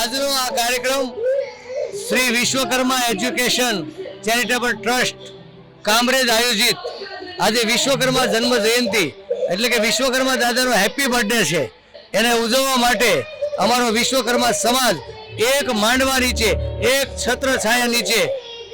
આજનો આ કાર્યક્રમ Shri Vishwakarma education charitable trust Kamrej આયોજિત આજે વિશ્વકર્મા જન્મ જયંતિ એટલે કે વિશ્વકર્મા દાદાનો હેપી બર્થડે છે એને ઉજવવા માટે અમારો વિશ્વકર્મા સમાજ એક માંડવા નીચે એક છત્ર છાયા નીચે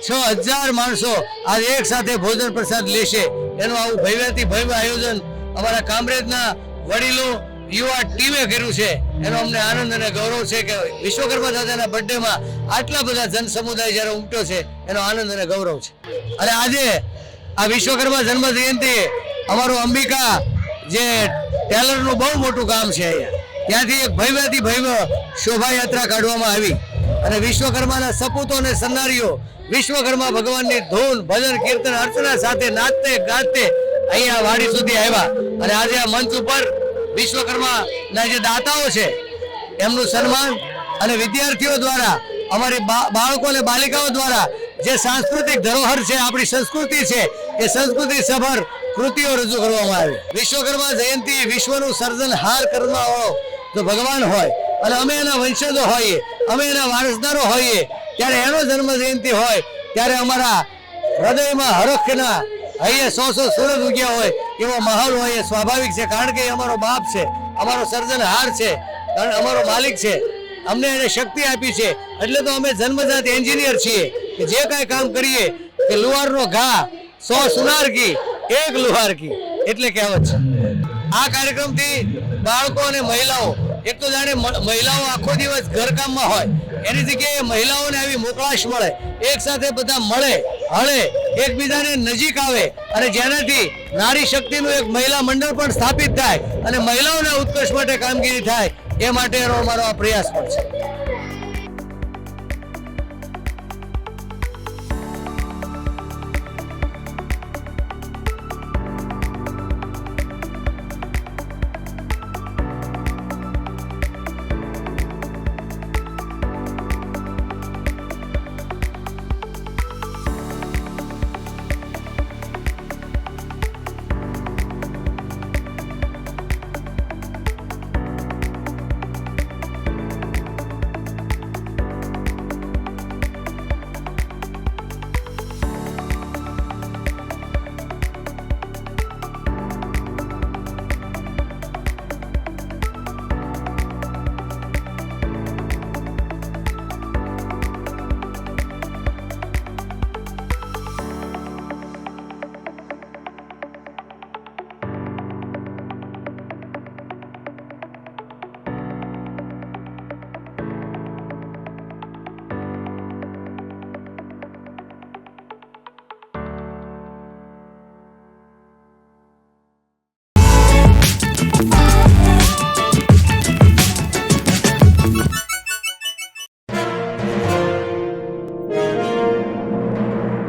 6000 માણસો આજ એક સાથે ભોજન પ્રસાદ લેશે એનું આવું ભવ્યથી ભવ્ય આયોજન અમારા કામરેજના વડીલો યુવા ટીમે કર્યું છે એનો અમને આનંદ અને ગૌરવ છે કે વિશ્વકર્મા દાદાના બર્થડેમાં આટલા બધા જન સમુદાય જ્યારે ઉમટ્યો છે એનો આનંદ અને ગૌરવ છે અને આજે આ વિશ્વકર્મા જન્મ જયંતિ અમારું અંબિકા જે ટેલરનું બહુ મોટું કામ છે અહીંયા ત્યાંથી એક ભવ્યથી ભવ્ય શોભાયાત્રા કાઢવામાં આવી અને વિશ્વકર્માના સપૂતો અને સન્નારીઓ વિશ્વકર્મા ભગવાનની ધૂન ભજન કીર્તન અર્ચના સાથે નાચતે ગાતે અહીંયા વાડી સુધી આવ્યા અને આજે આ મંચ ઉપર વિશ્વકર્માના જે દાતાઓ છે એમનું સન્માન અને વિદ્યાર્થીઓ દ્વારા અમારી બાળકો અને બાલિકાઓ દ્વારા જે સાંસ્કૃતિક ધરોહર છે આપણી સંસ્કૃતિ છે એ સંસ્કૃતિ સભર કૃતિઓ રજૂ કરવામાં આવી વિશ્વકર્મા જયંતિ વિશ્વનું સર્જનહાર કરનારો જો ભગવાન હોય અને અમે એના વંશજો હોઈએ અમે એના વારસદારો હોઈએ ત્યારે એનો જન્મ જયંતિ હોય ત્યારે અમારા હૃદયમાં હરખના અહીંયા 100 સૂરજ ઉગ્યા હોય એવો માહોલ હોય એ સ્વાભાવિક છે કારણ કે એ અમારો બાપ છે અમારો સર્જનહાર છે કારણ અમારો માલિક છે અમને એને શક્તિ આપી છે એટલે તો અમે જન્મજાત એન્જિનિયર છીએ કે જે કાંઈ કામ કરીએ કે લુહારનો ઘા 100 સુનાર કી એક લુહાર કી એટલે કહેવત છે આ કાર્યક્રમથી બાળકો અને મહિલાઓ એક તો જાણે મહિલાઓ આખો દિવસ ઘરકામમાં હોય એની જગ્યાએ મહિલાઓને આવી મોકળાશ મળે એક સાથે બધા મળે હળે એકબીજાને નજીક આવે અને જેનાથી નારી શક્તિનું એક મહિલા મંડળ પણ સ્થાપિત થાય અને મહિલાઓના ઉત્કર્ષ માટે કામગીરી થાય એ માટેનો અમારો આ પ્રયાસ પણ છે।